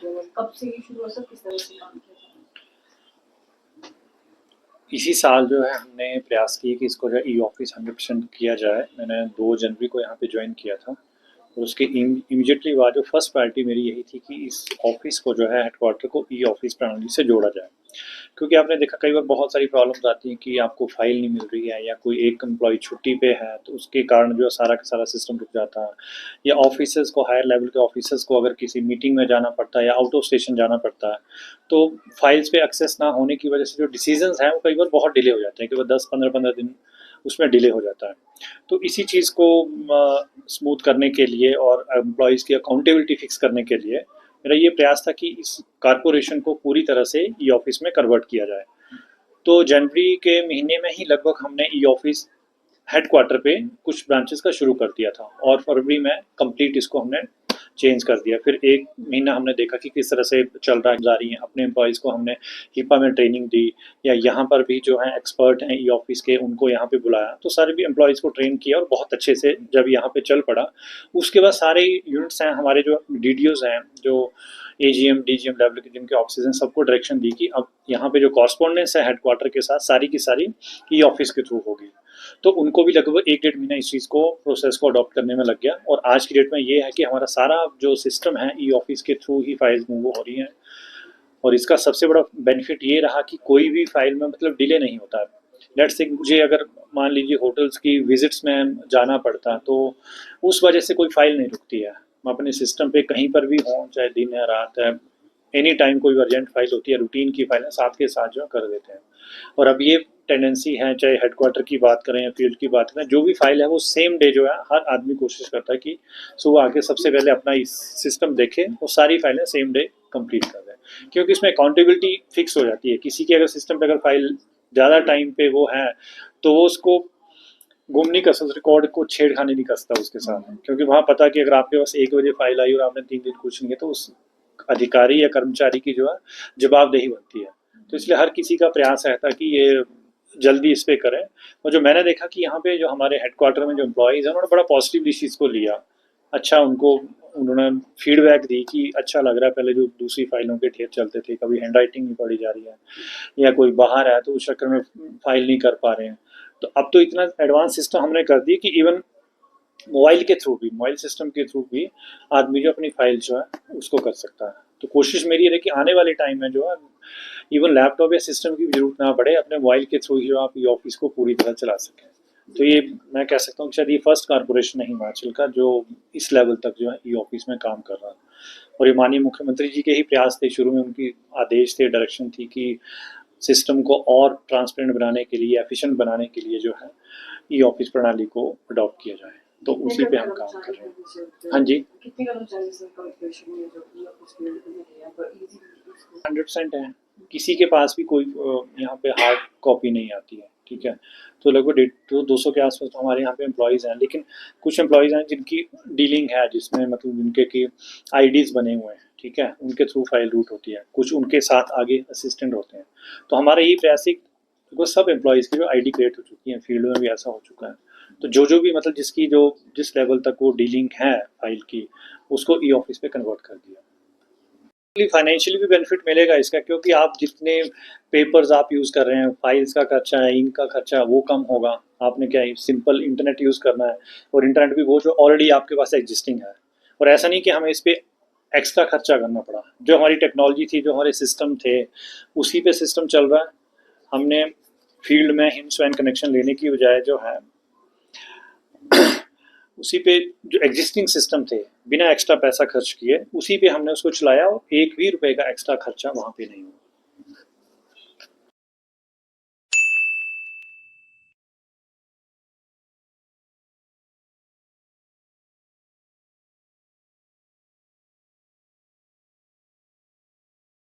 कब से ये शुरू हुआ, सब किस तरह से काम किया जा रहा है? इसी साल जो है हमने प्रयास किए कि इसको जो है ई ऑफिस 100% किया जाए। मैंने 2 जनवरी को यहाँ पे ज्वाइन किया था और उसके इमीडिएटली बाद जो फर्स्ट प्रायोरिटी मेरी यही थी कि इस ऑफिस को जो है हेडक्वार्टर को ई ऑफिस प्रणाली से जोड़ा जाए। क्योंकि आपने देखा कई बार बहुत सारी प्रॉब्लम्स आती हैं कि आपको फाइल नहीं मिल रही है या कोई एक एम्प्लॉय छुट्टी पे है तो उसके कारण जो है सारा का सारा सिस्टम रुक जाता है, या ऑफिसर्स को हायर लेवल के ऑफिसर्स को अगर किसी मीटिंग में जाना पड़ता है या आउट ऑफ स्टेशन जाना पड़ता है तो फाइल्स पे एक्सेस ना होने की वजह से जो डिसीजंस हैं वो कई बार बहुत डिले हो जाते हैं कि वो 10-15 दिन उसमें डिले हो जाता है। तो इसी चीज़ को स्मूथ करने के लिए और एम्प्लॉयज़ की अकाउंटेबिलिटी फिक्स करने के लिए मेरा ये प्रयास था कि इस कारपोरेशन को पूरी तरह से ई ऑफिस में कन्वर्ट किया जाए। तो जनवरी के महीने में ही लगभग हमने ई ऑफिस हेडक्वार्टर पे कुछ ब्रांचेस का शुरू कर दिया था और फरवरी में कंप्लीट इसको हमने चेंज कर दिया। फिर 1 महीना हमने देखा कि किस तरह से चल रहा है, जा रही हैं। अपने एम्प्लॉयज़ को हमने हिपा में ट्रेनिंग दी या यहाँ पर भी जो हैं एक्सपर्ट हैं ई ऑफिस के उनको यहाँ पे बुलाया। तो सारे भी एम्प्लॉयज़ को ट्रेन किया और बहुत अच्छे से जब यहाँ पे चल पड़ा, उसके बाद सारे यूनिट्स हैं हमारे जो डीडीओज़ हैं, जो एजीएम, डीजीएम लेवल के जिनके ऑफिसेज़ हैं, सबको डायरेक्शन दी कि अब यहाँ पे जो कॉरस्पॉन्डेंस है हेडक्वार्टर के साथ सारी की सारी ई ऑफिस के थ्रू होगी। तो उनको भी लगभग 1-1.5 महीना इस चीज़ को प्रोसेस को अडॉप्ट करने में लग गया और आज की डेट में ये है कि हमारा सारा जो सिस्टम है ई ऑफिस के थ्रू ही फाइल्स मूव हो रही हैं। और इसका सबसे बड़ा बेनिफिट ये रहा कि कोई भी फाइल में मतलब डिले नहीं होता है। लेट्स से मुझे अगर मान लीजिए होटल्स की विजिट्स में जाना पड़ता तो उस वजह से कोई फाइल नहीं रुकती है। मैं अपने सिस्टम पे कहीं पर भी हूँ, चाहे दिन है रात है, एनी टाइम कोई अर्जेंट फाइल होती है, रूटीन की फाइल है, साथ के साथ जो कर देते हैं। और अब ये टेंडेंसी है, चाहे हेडक्वार्टर की बात करें या फील्ड की बात करें, जो भी फाइल है वो सेम डे जो है हर आदमी कोशिश करता है कि सुबह आके सबसे पहले अपना इस सिस्टम देखे और सारी फाइलें सेम डे कंप्लीट कर दें, क्योंकि इसमें अकाउंटेबिलिटी फिक्स हो जाती है। किसी के अगर सिस्टम पे अगर फाइल ज़्यादा टाइम पे वो है तो वो उसको गुम नहीं कर सकता, रिकॉर्ड को छेड़खानी नहीं कर सकता उसके साथ, क्योंकि वहाँ पता कि अगर आपके पास 1 बजे फाइल आई और आपने 3 दिन कुछ नहीं किया तो उस अधिकारी या कर्मचारी की जो है जवाबदेही बनती है। तो इसलिए हर किसी का प्रयास रहता है कि ये जल्दी इस पे करें। और जो मैंने देखा कि यहाँ पे जो हमारे हेडक्वार्टर में जो एम्प्लॉयज़ हैं उन्होंने बड़ा पॉजिटिवली इस चीज़ को लिया। अच्छा उनको उन्होंने फीडबैक दी कि अच्छा लग रहा है, पहले जो दूसरी फाइलों के ढेर चलते थे, कभी हैंड राइटिंग नहीं पढ़ी जा रही है या कोई बाहर है तो उस चक्कर में फाइल नहीं कर पा रहे हैं। तो अब तो इतना एडवांस सिस्टम हमने कर दिया कि इवन मोबाइल के थ्रू भी, मोबाइल सिस्टम के थ्रू भी आदमी जो अपनी फाइल जो है उसको कर सकता है। तो कोशिश मेरी है कि आने वाले टाइम में जो है इवन लैपटॉप या सिस्टम की भी जरूरत ना पड़े, अपने मोबाइल के थ्रू ही जो आप ई ऑफिस को पूरी तरह चला सकें। तो ये मैं कह सकता हूँ कि शायद ये फर्स्ट कारपोरेशन है हिमाचल का जो इस लेवल तक जो है ई ऑफिस में काम कर रहा है। और ये माननीय मुख्यमंत्री जी के ही प्रयास थे, शुरू में उनकी आदेश थे, डायरेक्शन थी कि सिस्टम को और ट्रांसपेरेंट बनाने के लिए, एफिशिएंट बनाने के लिए जो है ई ऑफिस प्रणाली को अडॉप्ट किया जाए। तो उसी पे हम काम कर रहे हैं। हाँ जी, कितने कर्मचारी से कॉर्पोरेशन में जो ई ऑफिस फील्ड में है पर इजी 100% है। किसी के पास भी कोई यहाँ पे हार्ड कॉपी नहीं आती है, ठीक है। तो लगभग 200 के आसपास तो हमारे यहाँ पे एम्प्लॉयज़ हैं, लेकिन कुछ एम्प्लॉयज़ हैं जिनकी डीलिंग है, जिसमें मतलब जिनके की आईडीज़ बने हुए हैं, ठीक है, उनके थ्रू फाइल रूट होती है, कुछ उनके साथ आगे असिस्टेंट होते हैं। तो हमारा यही प्रयास है वो सब एम्प्लॉयज़ की जो आईडी क्रिएट हो चुकी है, फील्ड में भी ऐसा हो चुका है। तो जो भी मतलब जिसकी जो जिस लेवल तक वो डीलिंग है फाइल की, उसको ई ऑफिस पे कन्वर्ट कर दिया। फाइनेंशियली भी बेनिफिट मिलेगा इसका, क्योंकि आप जितने पेपर्स आप यूज़ कर रहे हैं, फाइल्स का खर्चा है, इंक का खर्चा है, वो कम होगा। आपने क्या है, सिंपल इंटरनेट यूज़ करना है और इंटरनेट भी वो जो ऑलरेडी आपके पास एग्जिस्टिंग है। और ऐसा नहीं कि हमें इस पे एक्स्ट्रा खर्चा करना पड़ा। जो हमारी टेक्नोलॉजी थी, जो हमारे सिस्टम थे, उसी पे सिस्टम चल रहा है। हमने फील्ड में हिम स्वैन कनेक्शन लेने की बजाय जो है उसी पे जो एग्जिस्टिंग सिस्टम थे, बिना एक्स्ट्रा पैसा खर्च किए उसी पे हमने उसको चलाया और 1 भी रुपए का एक्स्ट्रा खर्चा वहाँ पे नहीं हुआ।